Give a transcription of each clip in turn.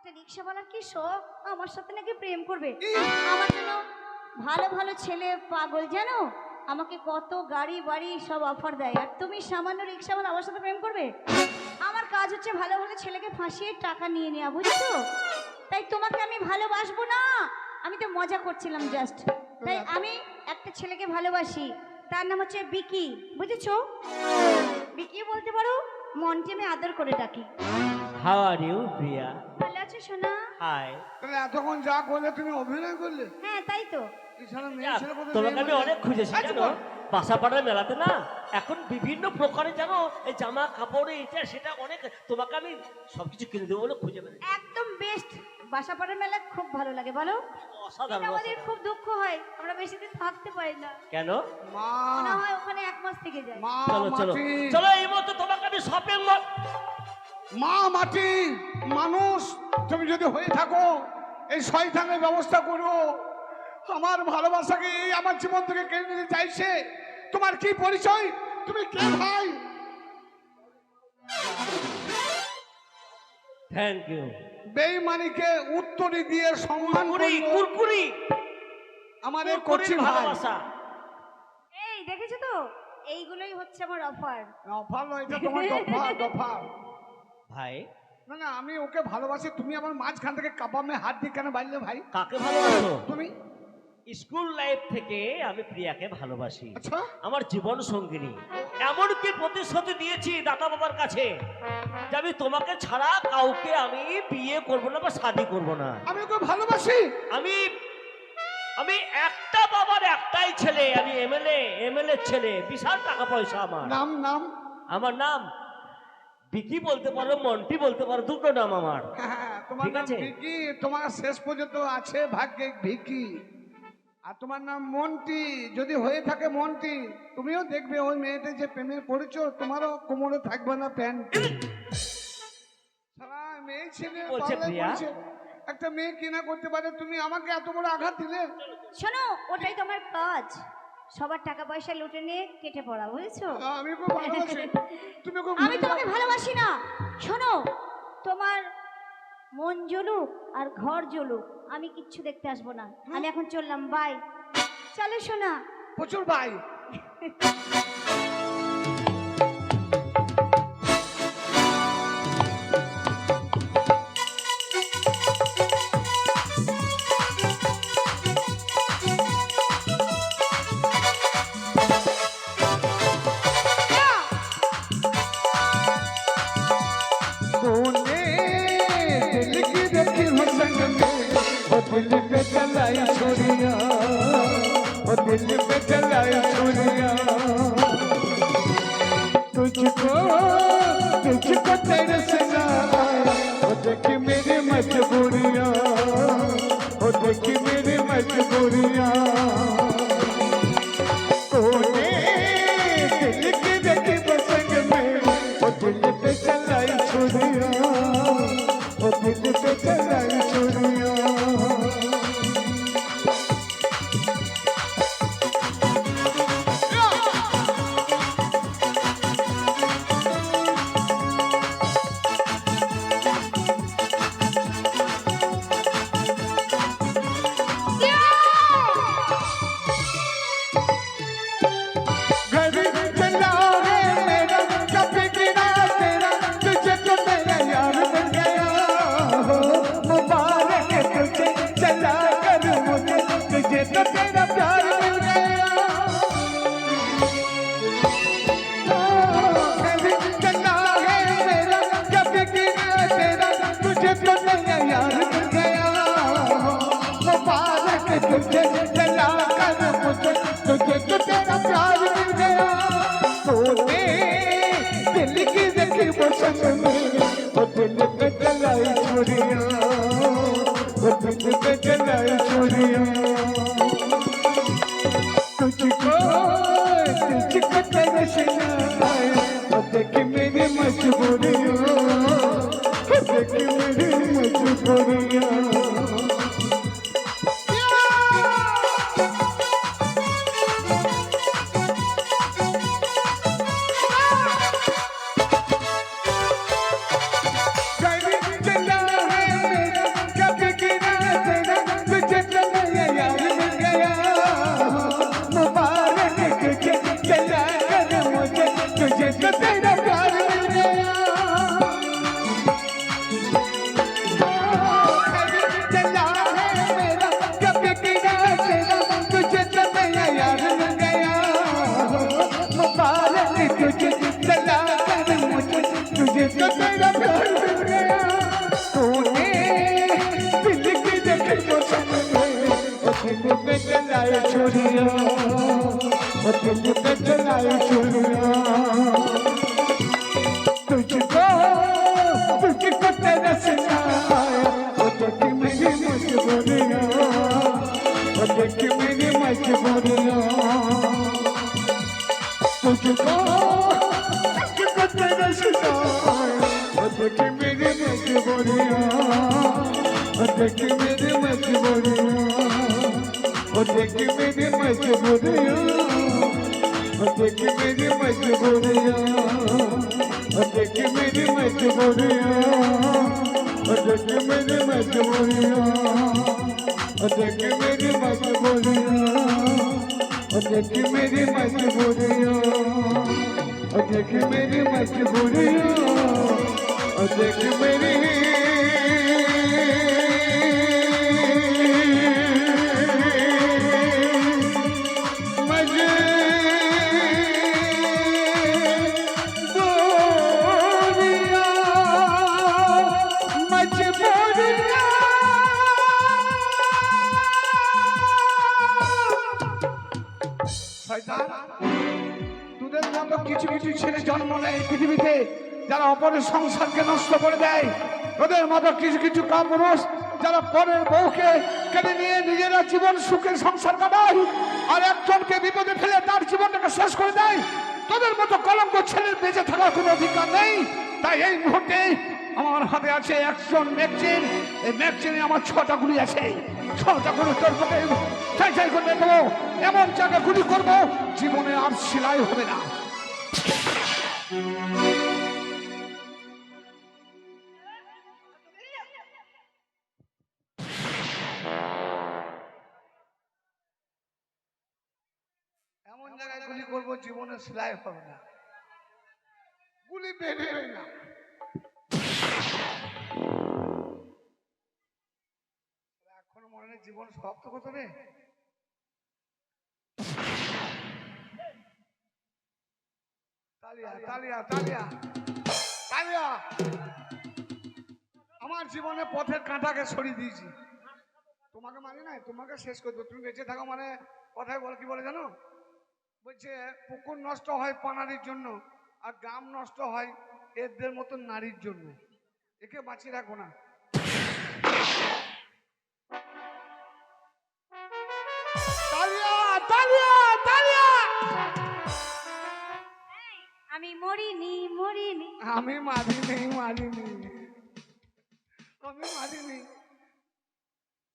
একটা রিক্সাওয়ালার কি শখ আমার সাথে নাকি প্রেম করবে। আমার জন্য ভালো ভালো ছেলে পাগল জানো, আমাকে কত গাড়ি বাড়ি সব অফার দেয়, আর তুমি সামান্য রিক্সাওয়ালা আমার সাথে প্রেম করবে? আমার কাজ হচ্ছে ভালো ভালো ছেলেকে ফাঁসিয়ে টাকা নিয়ে নেওয়া, বুঝছো? তাই তোমাকে আমি ভালোবাসবো না, আমি তো মজা করছিলাম জাস্ট। তাই আমি একটা ছেলেকে ভালোবাসি, তার নাম হচ্ছে বিকি, বুঝেছো? বিকি বলতে পারো, মনকে আমি আদর করে ডাকি। হাউ আর ইউ প্রিয়া? ভালো আছো সোনা? হাই। তাহলে এতক্ষণ যা করলে তুমি অভিনয় করলে? হ্যাঁ তাই তো। তোমাকে আমি অনেক খুঁজেছি জানো, বাসাপাড়ার মেলাতে না এখন বিভিন্ন প্রকারের জানো এই জামা কাপড় এটা সেটা অনেক, তোমাকে আমি সবকিছু কিনে দেবো বলে খুঁজে বেড়াই। একদম বেস্ট, বাসাপাড়ার মেলা খুব ভালো লাগে বলো। অসাধারণ। আমাদের খুব দুঃখ হয়, আমরা বেশি দিন থাকতে পারি না। কেন? মনে হয় ওখানে 1 মাস থেকে যায়। চলো চলো চলো, এই মতো তোমাকে আমি শপিং মল। মা মাটি মানুষ তুমি যদি হয়ে থাকো এই শয়তানের ব্যবস্থা করো। আমার ভালোবাসাকে আমার জীবন থেকে কেড়ে নিতে চাইছে। তোমার কি পরিচয়? তুমি কে ভাই? Thank you. বেঈমানিকে উত্তরি দিয়ে সম্মান কুরকুরি করলো কুরকুরি আমার এই কচি ভাই। ভালোবাসা। এই দেখেছো তো, এইগুলোই হচ্ছে আমার অফার। অফার নয়, এটা তোমার দফা দফা। ভাই না না, আমি ওকে ভালোবাসি, তুমি আমার মাঝখান থেকে কাবামে হাত দিয়ে কেন বাড়লে ভাই? কাকে ভালোবাসো তুমি? স্কুল লাইফ থেকে আমি প্রিয়াকে ভালোবাসি, আচ্ছা, আমার জীবন সঙ্গিনী। এমনকি প্রতিশ্রুতি দিয়েছি দাদা বাবার কাছে যে আমি তোমাকে ছাড়া কাউকে আমি বিয়ে করব না বা শাদী করব না। আমি ওকে ভালোবাসি। আমি আমি একটা বাবার একটাই ছেলে, আমি এমএলএ ছেলে, বিশাল টাকা পয়সা আমার। নাম নাম? আমার নাম বিকি বলতে পারো, মন্টি বলতে পারো, দুটো নাম আমার। হ্যাঁ, তোমার ঠিক নাম আছে। ভিকি, তোমার শেষ পর্যন্ত আছে ভাগ্যে ভিকি। আর তোমার নাম মন্টি, যদি হয়ে থাকে মন্টি, তুমিও দেখবে ওই মেয়েটা যে প্রেমে পড়েছো তোমারও কোমরে থাকবে না প্যান্ট। সারা মেয়ে ছেলে বলছে পাল্লায় প্রিয়া? পড়েছে। একটা মেয়ে কিনা করতে পারে, তুমি আমাকে এত বড় আঘাত দিলে। শোনো, ওটাই তোমার কাজ, সবার টাকা পয়সা লুটে নিয়ে কেটে পড়া, বুঝেছো? আমি খুব ভালোবাসি। তুমি খুব আমি তোমাকে ভালোবাসি না। শোনো, তোমার মন জ্বলুক আর ঘর জ্বলুক, আমি কিচ্ছু দেখতে আসবো না। আমি এখন চললাম, বাই। চলো সোনা। প্রচুর ভাই। तूने दिल की रखी हो संग में, वो दिल पे चलाई छुरियां, वो दिल पे चलाई छुरियां। तुझको तुझको तेरे से ना आया, वो देख मेरी मजबूरियां, वो देख मेरी मजबूरियां। तूने दिल की रखी हो संग में, वो दिल पे चलाई छुरियां, वो दिल पे चलाई छुरियां। घर चला है मेरा, कभी गिरा तेरा, तुझे तो मेरा यार बन गया। मुबारक तुझे चला कर मुझे, तुझे तो तेरा प्यार मिल गया। घर चला है मेरा, कभी गिरा तेरा, तुझे तो मेरा यार बन गया। मुबारक तुझे चला कर मुझे, तुझे तो तेरा प्यार मिल गया। तूने दिल की रखी वो संग में, वो दिल पे चलाई छुरियां, वो दिल पे चलाई छुरियां। तुझको तुझको तेरे से ना आया, वो देख मेरी मजबूरियां, वो देख मेरी मजबूरियां। घर चला है मेरा, चलाए चोरिया वो दिल पे चलाए चोरिया तुझको तुझको तेरा सिखाया वो देखी मेरी मजबूरिया वो देखी मेरी मजबूरिया तुझको तुझको तेरा सिखाया वो देखी मेरी मजबूरिया वो देखी मेरी मजबूरिया वो देखी मेरी मजबूरिया वो देखी मेरी मजबूरिया वो देखी मेरी मजबूरिया वो देखी मेरी मजबूरिया वो देखी मेरी मजबूरिया वो देखी मेरी मजबूरिया वो देखी मेरी मजबूरिया वो देखी मेरी তোদের মতো কিছু কিছু ছেলে জন্ম নেয় এই পৃথিবীতে যারা অপরের সংসারকে নষ্ট করে দেয় তোদের মতো কিছু কিছু কাপুরুষ যারা পরের বউকে কেড়ে নিয়ে নিজেরা জীবন সুখের সংসার কাটায় আর একজনকে বিপদে ফেলে তার জীবনটাকে শেষ করে দেয় তোদের মতো কলঙ্ক ছেলের বেঁচে থাকার কোনো অধিকার নেই তাই এই মুহূর্তে আমার হাতে আছে একজন ম্যাগজিন এই ম্যাগজিনে আমার 6টা গুলি আছে 6টা গুলি তোর পক্ষে চাই চাই করে দেবো এমন জায়গা গুলি করবো জীবনে আর সেলাই হবে না এমন জায়গায় গুলি করবো জীবনে সেলাই হবে না গুলি বেরোবে না এখন মনে নেই জীবন সমাপ্ত করতে হবে তালিয়া তালিয়া তালিয়া তালিয়া আমার জীবনে পথের কাঁটাকে সরিয়ে দিয়েছি তোমাকে মানি নাই তোমাকে শেষ করে দেবো তুমি বেঁচে থাকো মানে কথায় বলে কি বলে জানো বলছে পুকুর নষ্ট হয় পানারির জন্য আর গ্রাম নষ্ট হয় এদের মতো নারীর জন্য একে বাঁচিয়ে রাখবো না তালিয়া তালিয়া তালিয়া আমি মরিনি মরিনি আমি মারিনি মারিনি আমি মারিনি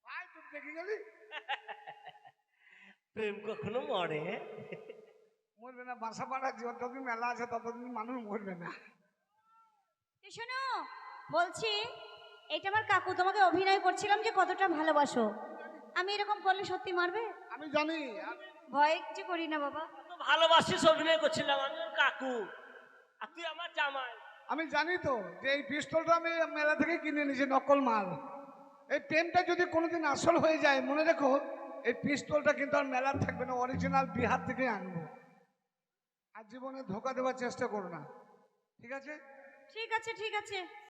ভাই তুই দেখে গেলি প্রেম কখনো মরে মরবে না বাসা পাড়া যতদিন মেলা আছে ততদিন মানুষ মরবে না তো শোনো বলছি এটা আমার কাকু তোমাকে অভিনয় করছিলাম যে কতটা ভালোবাসো আমি এরকম করলে সত্যি মারবে আমি জানি ভয় কিছু করি না বাবা তো ভালোবাসিস অভিনয় করছিলাম আমি ওর কাকু আর তুই আমার জামাই আমি জানি তো যে এই পিস্তলটা আমি মেলা থেকে কিনে নিয়েছি নকল মাল এই পেনটা যদি কোনোদিন আসল হয়ে যায় মনে রেখো এই পিস্তলটা কিন্তু আর মেলার থাকবে না অরিজিনাল বিহার থেকে আনবো আর জীবনে ধোকা দেওয়ার চেষ্টা করো না ঠিক আছে ঠিক আছে ঠিক আছে